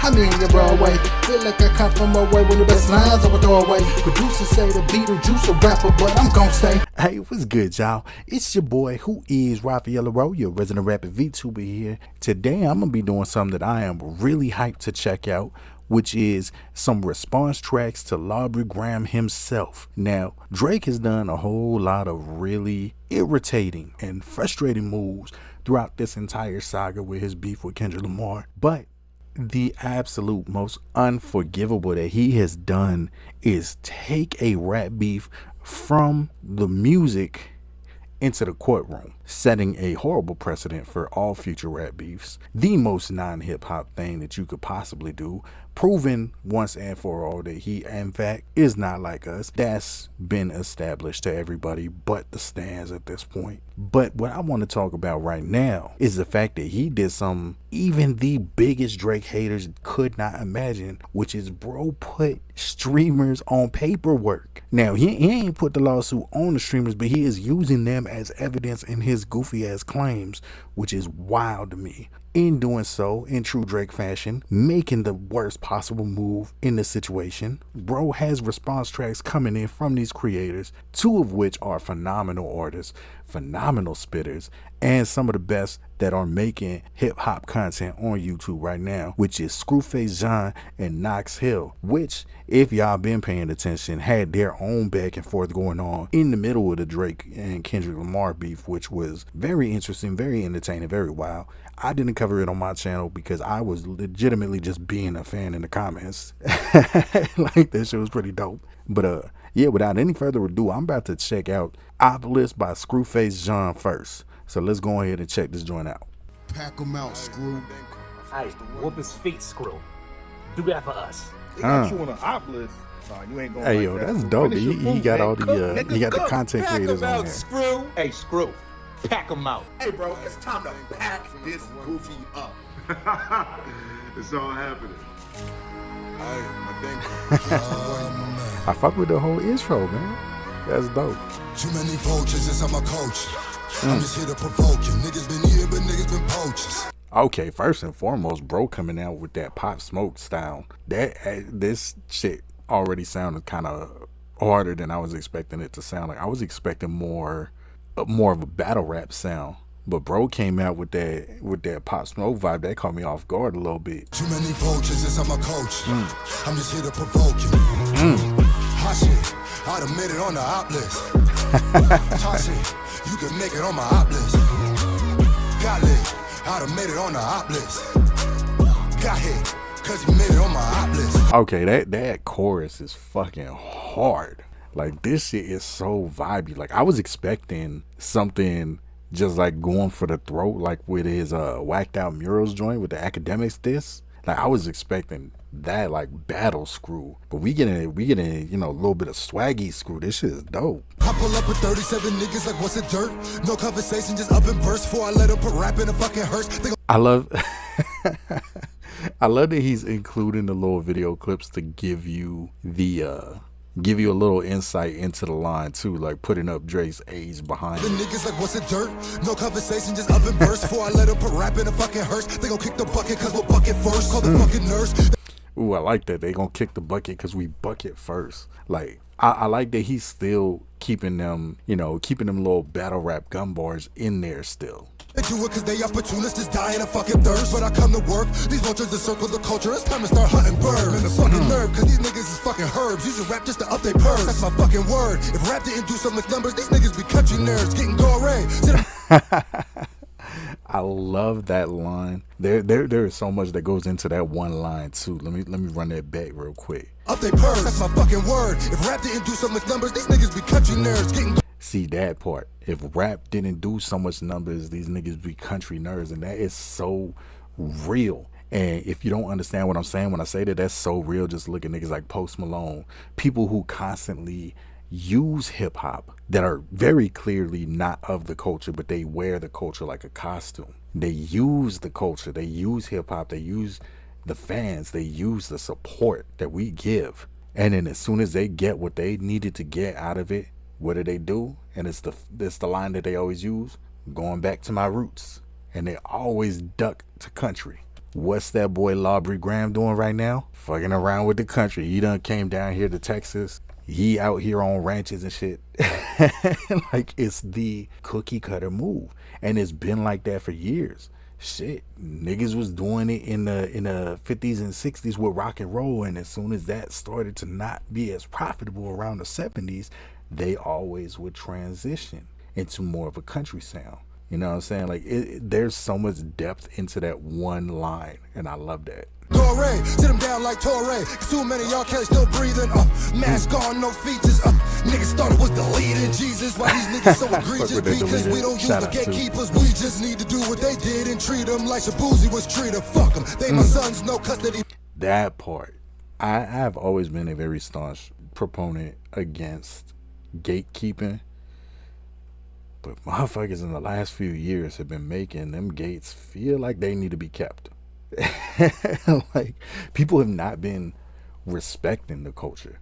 I'm in your Broadway. Feel like I come from away when the best lines I would throw away. Producers say the Beetlejuice a rapper, but I'm gon' stay. Hey, what's good, y'all? It's your boy, Who Is Raphael Leraux, your resident rapper VTuber here. Today, I'm gonna be doing something that I am really hyped to check out, which is some response tracks to Aubrey Graham himself. Now, Drake has done a whole lot of really irritating and frustrating moves throughout this entire saga with his beef with Kendrick Lamar, but the absolute most unforgivable that he has done is take a rap beef from the music into the courtroom, setting a horrible precedent for all future rap beefs. The most non-hip-hop thing that you could possibly do, proving once and for all that he in fact is not like us. That's been established to everybody but the stands at this point. But what I want to talk about right now is the fact that he did something even the biggest Drake haters could not imagine, which is bro put streamers on paperwork. Now he ain't put the lawsuit on the streamers, but he is using them as evidence in his goofy ass claims, which is wild to me. In doing so, in true Drake fashion, making the worst possible move in the situation, bro has response tracks coming in from these creators, two of which are phenomenal artists, phenomenal spitters, and some of the best that are making hip-hop content on YouTube right now, which is Scru and Knox, which, if y'all been paying attention, had their own back and forth going on in the middle of the Drake and Kendrick Lamar beef, which was very interesting, very entertaining, very wild. I didn't cover it on my channel because I was legitimately just being a fan in the comments. Like, that shit was pretty dope. But yeah, without any further ado, I'm about to check out Opp List by Scru first. So let's go ahead and check this joint out. Pack 'em out, Scru. Hey, whoop his feet, Scru. Do that for us. They got you on an Opp List. Nah, you ain't going hey, like yo, that. that's dope. He got all the he got the content creators on there. Scru. Hey, Scru. Pack him out. Hey, bro, it's time to pack this goofy up. It's all happening. I fuck with the whole intro, man. That's dope. Too many vultures inside my coach. I'm just here to provoke you. Niggas been eating, but niggas been poachers. Okay, first and foremost, bro coming out with that Pop Smoke style. This shit already sounded kind of harder than I was expecting it to sound like. I was expecting more of a battle rap sound. But bro came out with that Pop Smoke vibe that caught me off guard a little bit. Too many vultures inside my coach. I'm just here to provoke you. Hot shit, I done made it on the Opp List. Hot shit, you can make it on my Opp List. Got lit, I done made it on the Opp List. Got hit, cause you made it on my Opp List. Okay, that chorus is fucking hard. Like, this shit is so vibey. Like, I was expecting something just like going for the throat, like with his whacked out murals joint with the academics diss. Like, I was expecting that, like battle Scru, but we getting you know, a little bit of swaggy Scru. This shit is dope. I pull up with 37 niggas like what's the dirt? No conversation, just up and burst before I let up put rap in a fucking hearse. I love I love that he's including the little video clips to give you a little insight into the line too, like putting up Drake's age behind The it. niggas like what's the dirt? No conversation, just up and burst before I let up put rap in a fucking hearse. They gon' kick the bucket cause we'll bucket first. Call the fucking nurse. Ooh, I like that. They gonna kick the bucket because we bucket first. Like, I like that he's still keeping them, you know, keeping them little battle rap gun bars in there still. They do it cause they opportunists just dying of fucking thirst. But I come to work, these vultures encircle the culture. It's time to start hunting birds. And the fucking nerve, cause these niggas is fucking herbs. Using rap just to up their purse. That's my fucking word. If rap didn't do something with numbers, these niggas be country nerds getting gory. I love that line. There is so much that goes into that one line too. Let me run that back real quick. Up they purse, that's my fucking word. If rap didn't do something with numbers, these niggas be country nerds getting. See that part. If rap didn't do so much numbers, these niggas be country nerds, and that is so real. And if you don't understand what I'm saying when I say that, that's so real. Just look at niggas like Post Malone, people who constantly use hip hop that are very clearly not of the culture, but they wear the culture like a costume. They use the culture, they use hip hop, they use the fans, they use the support that we give. And then as soon as they get what they needed to get out of it, what do? And it's the line that they always use, going back to my roots. And they always duck to country. What's that boy Lawbrie Graham doing right now? Fucking around with the country. He done came down here to Texas. He out here on ranches and shit. Like, it's the cookie cutter move. And it's been like that for years. Shit, niggas was doing it in the 50s and 60s with rock and roll, and as soon as that started to not be as profitable around the 70s, they always would transition into more of a country sound. You know what I'm saying? Like, there's so much depth into that one line, and I love that. Torre, sit him down like Torre. Too many y'all cats still breathing. Mask on, no features. Niggas thought it was deleted. Jesus, why these niggas so egregious? Because we don't use the gatekeepers. We just need to do what they did and treat them like Shabuzi was treated. Fuck them. They my sons, no custody. That part. I've always been a very staunch proponent against gatekeeping. But motherfuckers in the last few years have been making them gates feel like they need to be kept. Like, people have not been respecting the culture.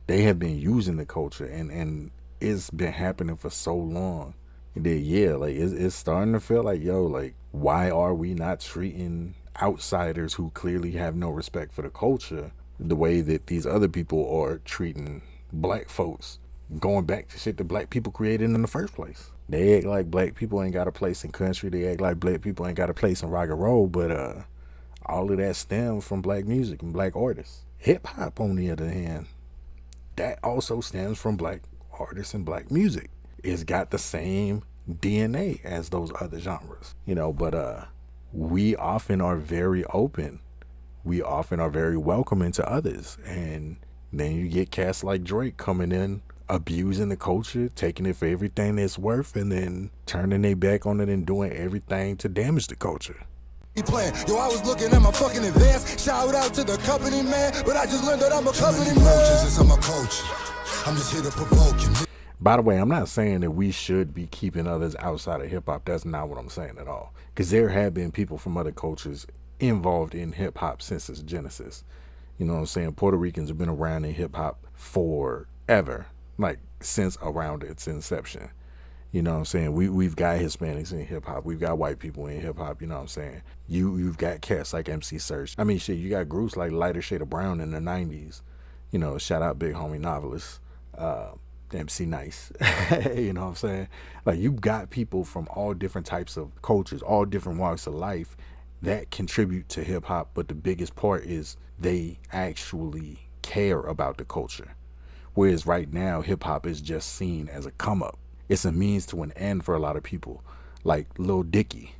They have been using the culture, and it's been happening for so long that, yeah, like, it's starting to feel like, yo, like, why are we not treating outsiders who clearly have no respect for the culture the way that these other people are treating black folks, going back to shit that black people created in the first place? They act like black people ain't got a place in country. They act like black people ain't got a place in rock and roll, but all of that stems from black music and black artists. Hip hop, on the other hand, that also stems from black artists and black music. It's got the same DNA as those other genres, you know, but we often are very open. We often are very welcoming to others. And then you get cats like Drake coming in, abusing the culture, taking it for everything it's worth, and then turning their back on it and doing everything to damage the culture. Playing. Yo, I was looking at my fucking advance. Shout out to the company, man. But I just learned that I'm a company man. I'm a coach. I'm just here to provoke you. By the way, I'm not saying that we should be keeping others outside of hip hop. That's not what I'm saying at all. Because there have been people from other cultures involved in hip hop since its genesis. You know what I'm saying? Puerto Ricans have been around in hip hop forever, like since around its inception. You know what I'm saying? We've got Hispanics in hip hop. We've got white people in hip hop. You know what I'm saying? You've got cats like MC Search. I mean, shit, you got groups like Lighter Shade of Brown in the 90s. You know, shout out Big Homie Novelist, MC Nice. You know what I'm saying? Like, you've got people from all different types of cultures, all different walks of life that contribute to hip hop. But the biggest part is they actually care about the culture. Whereas right now, hip hop is just seen as a come up. It's a means to an end for a lot of people, like Lil Dicky,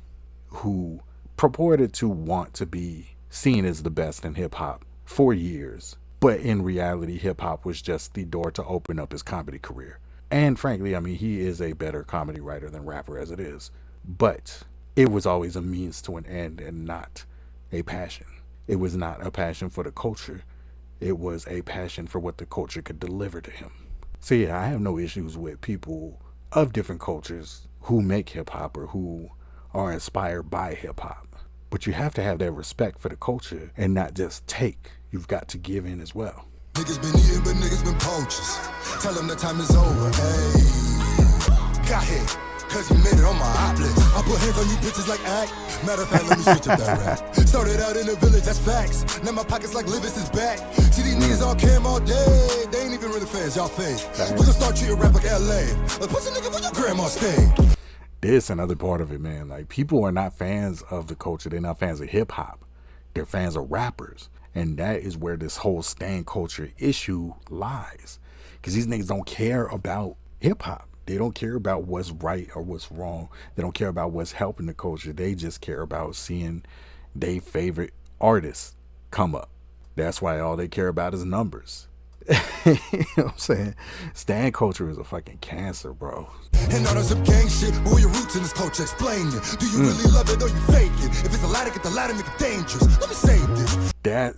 who purported to want to be seen as the best in hip hop for years. But in reality, hip hop was just the door to open up his comedy career. And frankly, I mean, he is a better comedy writer than rapper as it is. But it was always a means to an end and not a passion. It was not a passion for the culture. It was a passion for what the culture could deliver to him. So yeah, I have no issues with people of different cultures who make hip hop or who are inspired by hip hop. But you have to have that respect for the culture and not just take. You've got to give in as well. Niggas been eating, but niggas been poachers. Tell them the time is over, ayy. Got hit, cause you made it on my Opp List. I put hands on you bitches like act. Matter of fact, let me switch up that rap. Started out in the village, that's facts. Now my pockets like Livis is back. See these niggas all cam all day. They ain't even really fans, y'all fake. We gonna start treating rap like LA. Like, what's a nigga when your grandma stay? This another part of it, man. Like, people are not fans of the culture. They're not fans of hip hop. They're fans of rappers. And that is where this whole stan culture issue lies. Because these niggas don't care about hip hop. They don't care about what's right or what's wrong. They don't care about what's helping the culture. They just care about seeing their favorite artists come up. That's why all they care about is numbers. You know what I'm saying? Stan culture is a fucking cancer, bro. And all some gang shit, but where your roots in this culture, explain it. Do you really love it or you fake it? If it's a ladder, get the ladder, make it dangerous. Let me say this. That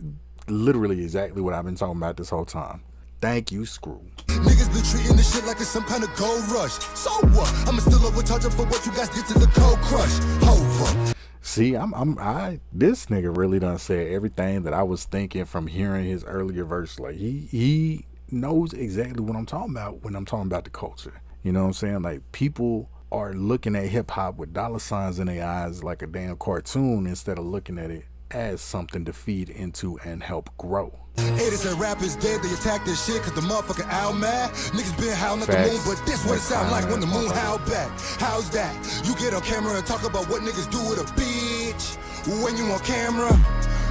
literally exactly what I've been talking about this whole time. Thank you, Scru. Niggas been treating this shit like it's some kind of gold rush. So what? I'ma still overcharge them for what you guys did to the cold crush. Hova. See, this nigga really done said everything that I was thinking from hearing his earlier verse. Like, he knows exactly what I'm talking about when I'm talking about the culture. You know what I'm saying? Like, people are looking at hip hop with dollar signs in their eyes like a damn cartoon instead of looking at it as something to feed into and help grow. Haters and rappers dead, they attack this shit cause the motherfucker out mad. Niggas been howling at the moon, but this what it sound like when the moon howl back. How's that? You get on camera and talk about what niggas do with a bitch. When you on camera,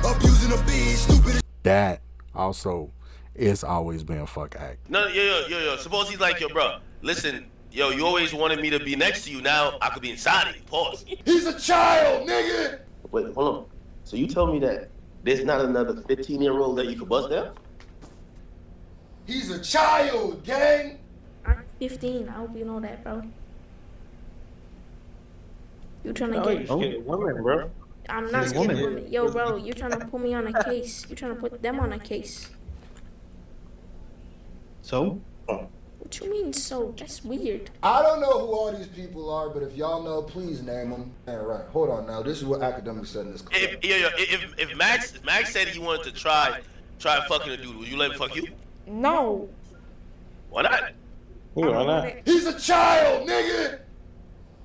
abusing a bitch, stupid as That also is always been a fuck act. No, yo. Suppose he's like, yo, bro, listen, yo, you always wanted me to be next to you. Now I could be inside of you. Pause. He's a child, nigga! Wait, hold on. So you tell me that there's not another 15-year-old that you could bust down? He's a child, gang! I'm 15. I hope you know that, bro. You trying to get... Get women, bro. I'm not scared of women. Yo, bro, you trying to put me on a case. You trying to put them on a case. So? What you mean, so? That's weird. I don't know who all these people are, but if y'all know, please name them. All right, hold on now. This is what academics said in this class. If Max said he wanted to try fucking a dude, would you let him fuck you? No. Why not? Why not? He's a child, nigga!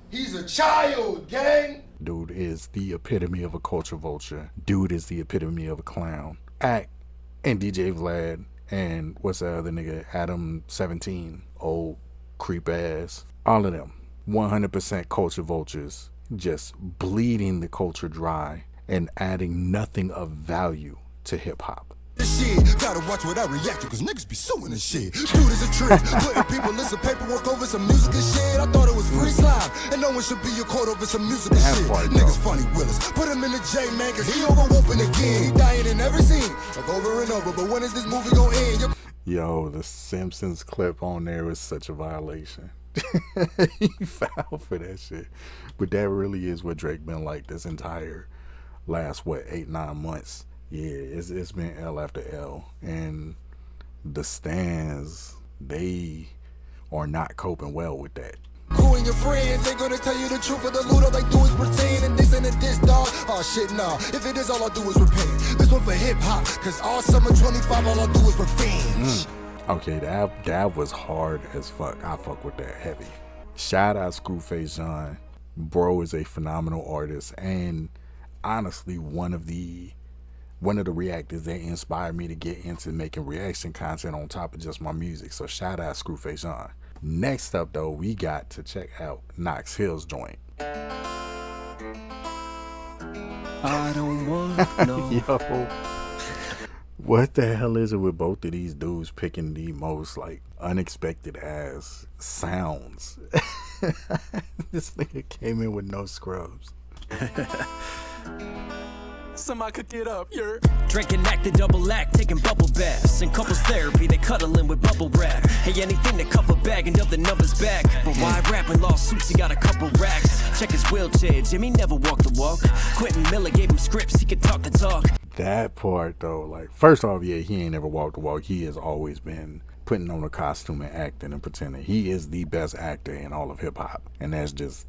He's a child, gang! Dude is the epitome of a culture vulture. Dude is the epitome of a clown. Act and DJ Vlad and what's the other nigga? Adam 17. Old creep ass. All of them. 100% culture vultures. Just bleeding the culture dry and adding nothing of value to hip hop. This shit, gotta watch what I react to, cause niggas be suing this shit. Dude is a trick, putting people in some paperwork over some music and shit. I thought it was free slime, and no one should be your court over some music and shit. Niggas funny Willis, put him in the J, man, cause he over whooping again. He dying in every scene, like over and over, but when is this movie gonna end? Yo, the Simpsons clip on there is such a violation. He fouled for that shit. But that really is what Drake been like this entire last, 8-9 months. Yeah, it's been L after L, and the stands, they are not coping well with that. Who and your friends ain't gonna tell you the truth of the loot, all they do is pretend, and this and this, dog. Oh shit, nah, if it is, all I do is repent. This one for hip hop, cause all summer 25, all I do is revenge. Okay, that was hard as fuck. I fuck with that heavy. Shout out Screwface John. Bro is a phenomenal artist, and honestly, one of the reactors that inspired me to get into making reaction content on top of just my music. So shout out Screwface John. Next up though, we got to check out Knox Hill's joint. I don't want no. Yo, what the hell is it with both of these dudes picking the most like unexpected ass sounds? This nigga came in with no scrubs. Somebody could get up, you're drinking act, the double act, taking bubble baths and couples therapy, they cuddling with bubble wrap. Hey, anything to cover bag and up the numbers back. But why rapping lawsuits? He got a couple racks. Check his wheelchair, Jimmy never walked the walk. Quentin Miller gave him scripts, he could talk the talk. That part though, like, first off, yeah, he ain't never walked the walk. He has always been putting on a costume and acting and pretending. He is the best actor in all of hip hop, and that's just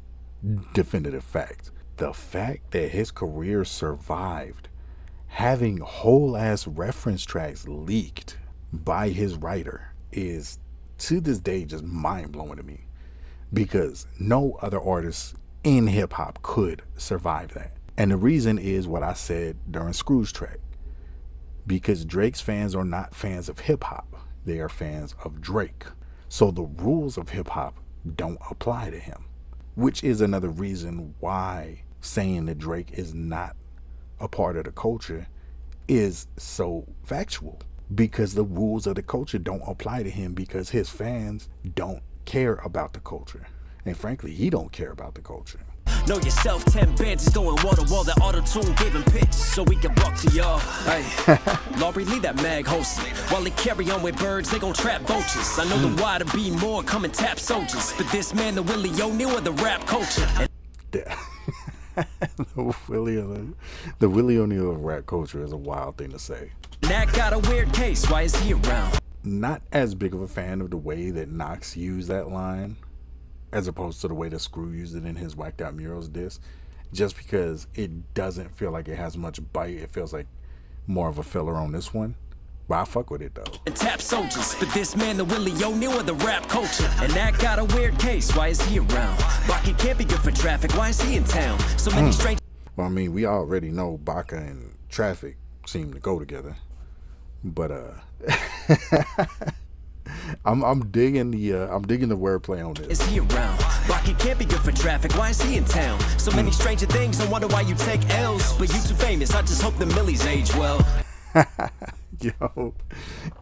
definitive fact. The fact that his career survived having whole ass reference tracks leaked by his writer is to this day just mind blowing to me, because no other artist in hip hop could survive that. And the reason is what I said during Scru's track, because Drake's fans are not fans of hip hop, they are fans of Drake. So the rules of hip hop don't apply to him, which is another reason why saying that Drake is not a part of the culture is so factual, because the rules of the culture don't apply to him, because his fans don't care about the culture, and frankly he don't care about the culture. Know yourself, 10 bands is going wall to wall. That auto-tune gave him pitch so we can walk to y'all. Hey, Laurie, leave that mag hosting. While they carry on with birds, they gon' trap vultures. I know the why to be more, come and tap soldiers. But this man, the Willie O'Neal of the rap culture. The Willie O'Neal of rap culture is a wild thing to say. That got a weird case, why is he around? Not as big of a fan of the way that Knox used that line as opposed to the way that Scru used it in his Whacked Out Murals diss, just because it doesn't feel like it has much bite. It feels like more of a filler on this one, but I fuck with it though. And tap soldiers, but this man, the Willie O'Neal of the rap culture. And that got a weird case, why is he around? Rocky can't be good for traffic, why is he in town? So many strange. Well, I mean, we already know Baca and Traffic seem to go together. But I'm digging the wordplay on this. Is he around? Rocket can't be good for traffic. Why is he in town? So many stranger things. I wonder why you take L's. But you too famous. I just hope the millies age well. Yo,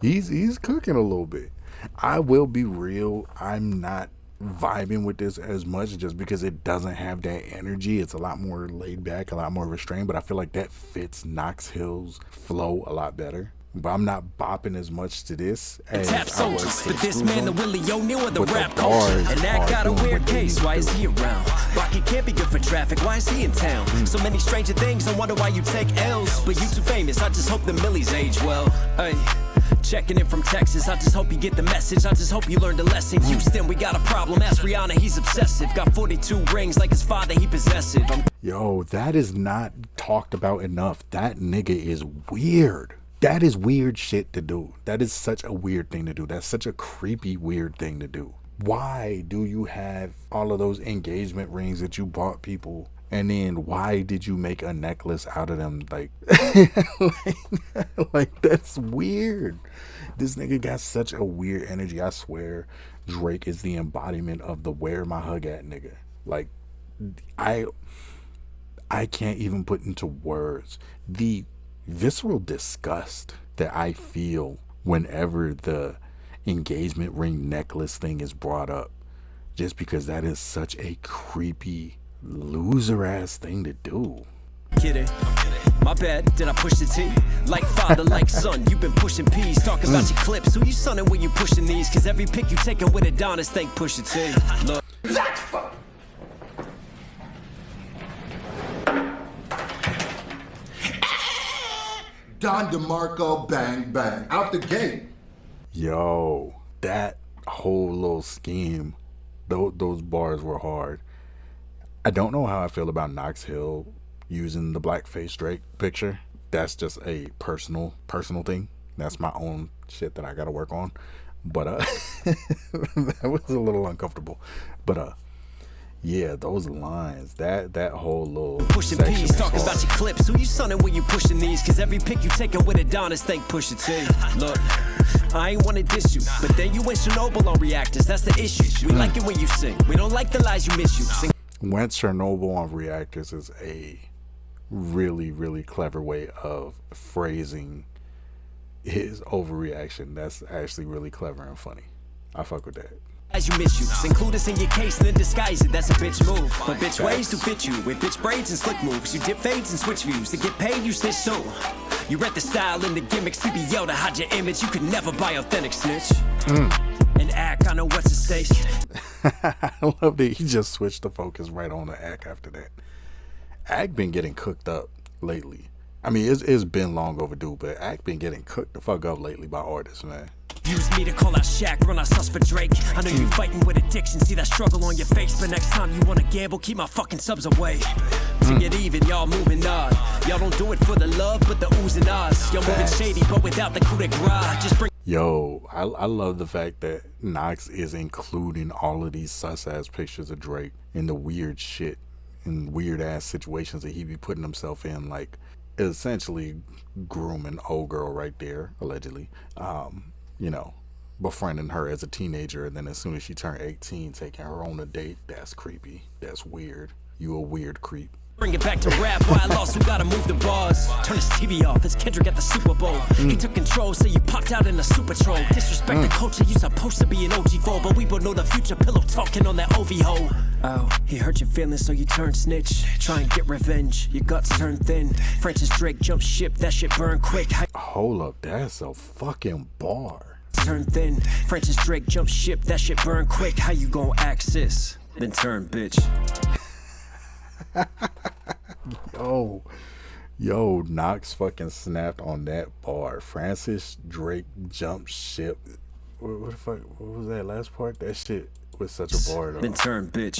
he's cooking a little bit. I will be real. I'm not vibing with this as much just because it doesn't have that energy. It's a lot more laid back, a lot more restrained. But I feel like that fits Knox Hill's flow a lot better. But I'm not bopping as much to this as Tap I was soldiers, to but this Scru man, the Joint. Willie O'Neal of the But rap the culture. bars And that are got a doing weird what they case. Why is he around? Rocket can't be good for traffic. Why is he in town? So many stranger things. I wonder why you take L's. But you too famous. I just hope the millies age well. Hey. Checking in from Texas, I just hope you get the message. I just hope you learned a lesson. Houston, we got a problem. Ask Rihanna, he's obsessive. Got 42 rings like his father, he possessive. Yo, that is not talked about enough. That nigga is weird. That is weird shit to do. That is such a weird thing to do. That's such a creepy, weird thing to do. Why do you have all of those engagement rings that you bought people? And then why did you make a necklace out of them? Like, like that's weird. This nigga got such a weird energy. I swear Drake is the embodiment of the where my hug at nigga. Like, I can't even put into words the visceral disgust that I feel whenever the engagement ring necklace thing is brought up, just because that is such a creepy loser ass thing to do. Kidding. My bad, did I push the T? Like father, like son, you've been pushing P's. Talking about your clips, who you sonning when you pushing these? Cause every pic you taking with Adonis, think push the T. Look. Don DeMarco, bang, bang, out the gate. Yo, that whole little scheme, those bars were hard. I don't know how I feel about Knox Hill using the blackface Drake picture. That's just a personal thing. That's my own shit that I gotta work on. But that was a little uncomfortable. But yeah, those lines, that whole little pushing section P's, talking was about your clips. Who you sonning when you pushing these? Cause every pic you taking with Adonis, think push the T. Look, I ain't wanna diss you, but then you went Chernobyl on reactors. That's the issue. We like it when you sing. We don't like the lies you miss you. Sing. Went Chernobyl on reactors is a really, really clever way of phrasing his overreaction. That's actually really clever and funny. I fuck with that. As you miss you, include us in your case and then disguise it. That's a bitch move. But bitch ways to fit you with bitch braids and slick moves. You dip fades and switch views. To get paid, you snitch soon. You read the style and the gimmicks. People yell to hide your image. You could never buy authentic snitch. And act, I know what's at stake. I love that he just switched the focus right on the act after that. Act been getting cooked up lately. I mean, it's been long overdue, but Act been getting cooked the fuck up lately by artists, man. Use me to call out Shaq, run our sus for Drake. I know you fighting with addiction, see that struggle on your face. But next time you wanna gamble, keep my fucking subs away. To get even, y'all moving on. Y'all don't do it for the love, but the oohs and ahs. Y'all moving shady, but without the coup de grace. Just bring. Yo, I love the fact that Knox is including all of these sus-ass pictures of Drake in the weird shit and weird-ass situations that he be putting himself in, like essentially grooming old girl right there, allegedly. You know, befriending her as a teenager, and then as soon as she turned 18, taking her on a date. That's creepy. That's weird. You a weird creep. Bring it back to rap, why I lost, we gotta move the bars. Turn his TV off, it's Kendrick at the Super Bowl. He took control, so you popped out in a super troll. Disrespect the culture, you supposed to be an OG for, but we both know the future, pillow talking on that OV hole. Oh, he hurt your feelings, so you turn snitch. Try and get revenge, your guts turn thin. Francis Drake jump ship, that shit burn quick. Hold up, that's a fucking bar. Turn thin, Francis Drake jump ship, that shit burn quick. How you gon' access? Then turn bitch. Yo, Knox fucking snapped on that bar. Francis Drake jump ship. What the fuck? What was that last part? That shit was such a bar though. Then turn bitch.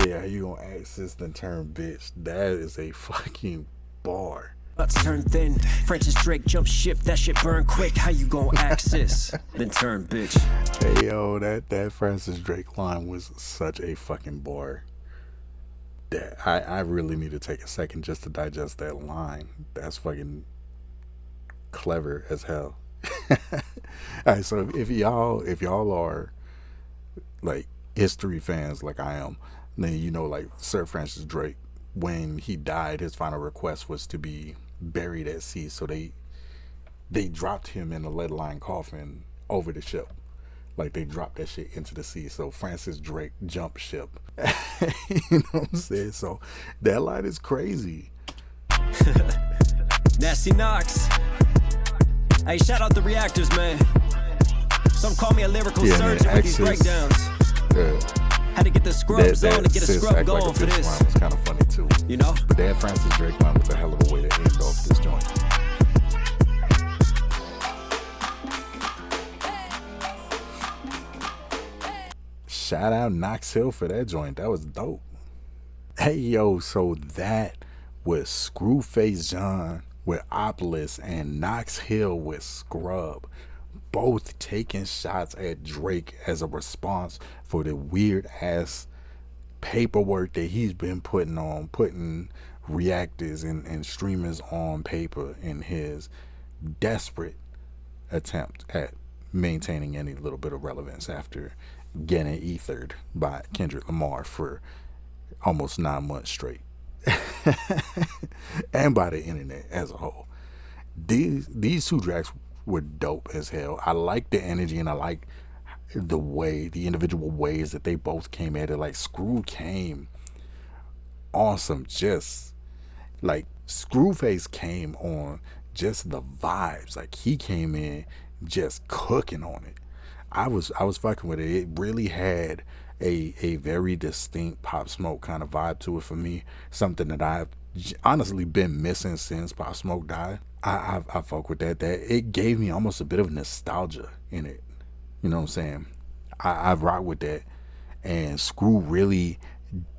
Yeah, you gonna access then turn bitch. That is a fucking bar. Guts turn thin, Francis Drake jump ship, that shit burn quick. How you gon' access? Then turn bitch. Hey yo, that Francis Drake line was such a fucking bar. that I really need to take a second just to digest that line. That's fucking clever as hell. All right, so if y'all are like history fans like I am, then you know like Sir Francis Drake, when he died, his final request was to be buried at sea. So they dropped him in a lead-lined coffin over the ship. Like they dropped that shit into the sea. So Francis Drake jumped ship. You know what I'm saying? So that line is crazy. Nasty Knox. Hey, shout out the reactors, man. Some call me a lyrical surgeon with these breakdowns. Had to get the scrubs on to get a scrub going for this. Line was kind of funny too. You know? But that Francis Drake line was a hell of a way to end off this joint. Shout out Knox Hill for that joint. That was dope. Hey, yo, so that was Screwface John with Opp List and Knox Hill with Scrub. Both taking shots at Drake as a response for the weird ass paperwork that he's been putting reactors and streamers on paper in his desperate attempt at maintaining any little bit of relevance after getting ethered by Kendrick Lamar for almost 9 months straight. And by the internet as a whole. These two tracks were dope as hell. I like the energy and I like the individual ways that they both came at it. Like Scru came awesome, just like Screwface came on just the vibes. Like he came in just cooking on it. I was fucking with it. It really had a very distinct Pop Smoke kind of vibe to it for me. Something that I've honestly been missing since Pop Smoke died. I fuck with that. That it gave me almost a bit of nostalgia in it. You know what I'm saying? I rock with that. And Screw really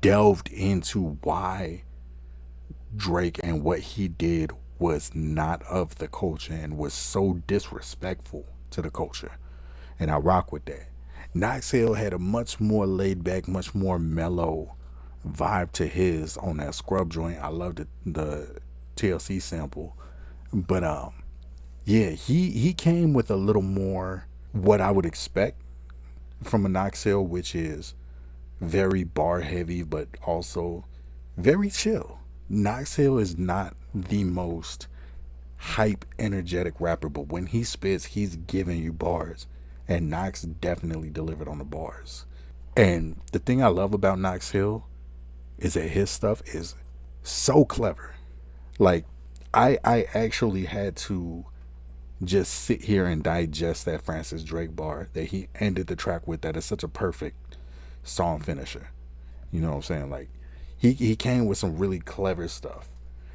delved into why Drake and what he did was not of the culture and was so disrespectful to the culture. And I rock with that. Knox Hill had a much more laid back, much more mellow vibe to his on that Scrub joint. I loved the TLC sample. But yeah, he came with a little more what I would expect from a Knox Hill, which is very bar heavy, but also very chill. Knox Hill is not the most hype, energetic rapper, but when he spits, he's giving you bars. And Knox definitely delivered on the bars. And the thing I love about Knox Hill is that his stuff is so clever. Like, I actually had to just sit here and digest that Francis Drake bar that he ended the track with. That is such a perfect song finisher. You know what I'm saying? Like, he came with some really clever stuff.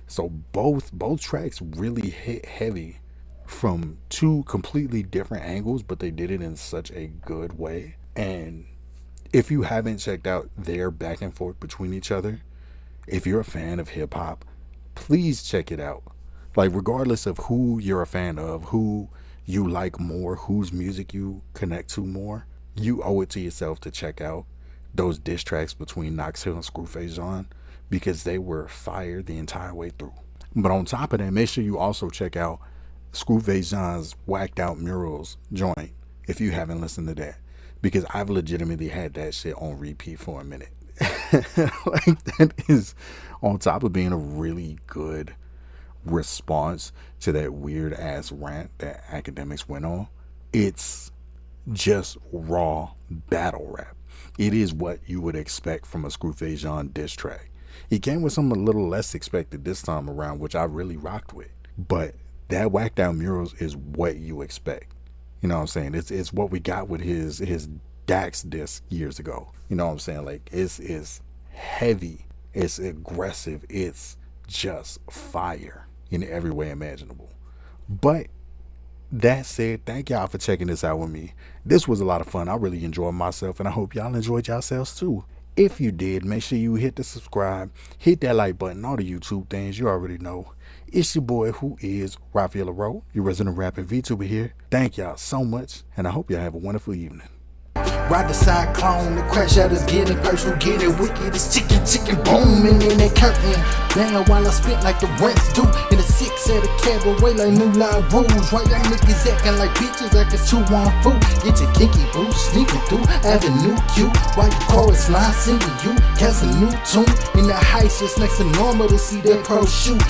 So both tracks really hit heavy from two completely different angles, but they did it in such a good way. And if you haven't checked out their back and forth between each other, if you're a fan of hip hop, please check it out. Like, regardless of who you're a fan of, who you like more, whose music you connect to more, you owe it to yourself to check out those diss tracks between Knox Hill and Screwface John, because they were fire the entire way through. But on top of that, make sure you also check out Screwface John's Whacked Out Murals joint if you haven't listened to that, because I've legitimately had that shit on repeat for a minute. Like, that is on top of being a really good response to that weird ass rant that Academics went on. It's just raw battle rap. It is what you would expect from a Screwface John diss track. He came with something a little less expected this time around, which I really rocked with. But that Whacked Out Murals is what you expect. You know what I'm saying? It's what we got with his Dax disc years ago. You know what I'm saying? Like, it's heavy, it's aggressive, it's just fire in every way imaginable. But that said, thank y'all for checking this out with me. This was a lot of fun. I really enjoyed myself, and I hope y'all enjoyed yourselves too. If you did, make sure you hit the subscribe, hit that like button, all the YouTube things you already know. It's your boy, who is Raphael Leraux, your resident rapping VTuber here. Thank y'all so much, and I hope y'all have a wonderful evening. Ride the cyclone, the crash out is getting personal, getting wicked. It's chicken booming in that curtain. Damn, while I spit like the rants do. In the 6 at a cabaret like new line rules. Why y'all niggas acting like bitches like it's 2-1 food? Get your kinky boo, sneaking through Avenue Q. Why you chorus line singing you? Cast a new tune in the heist, just next to normal to see that pro shoot.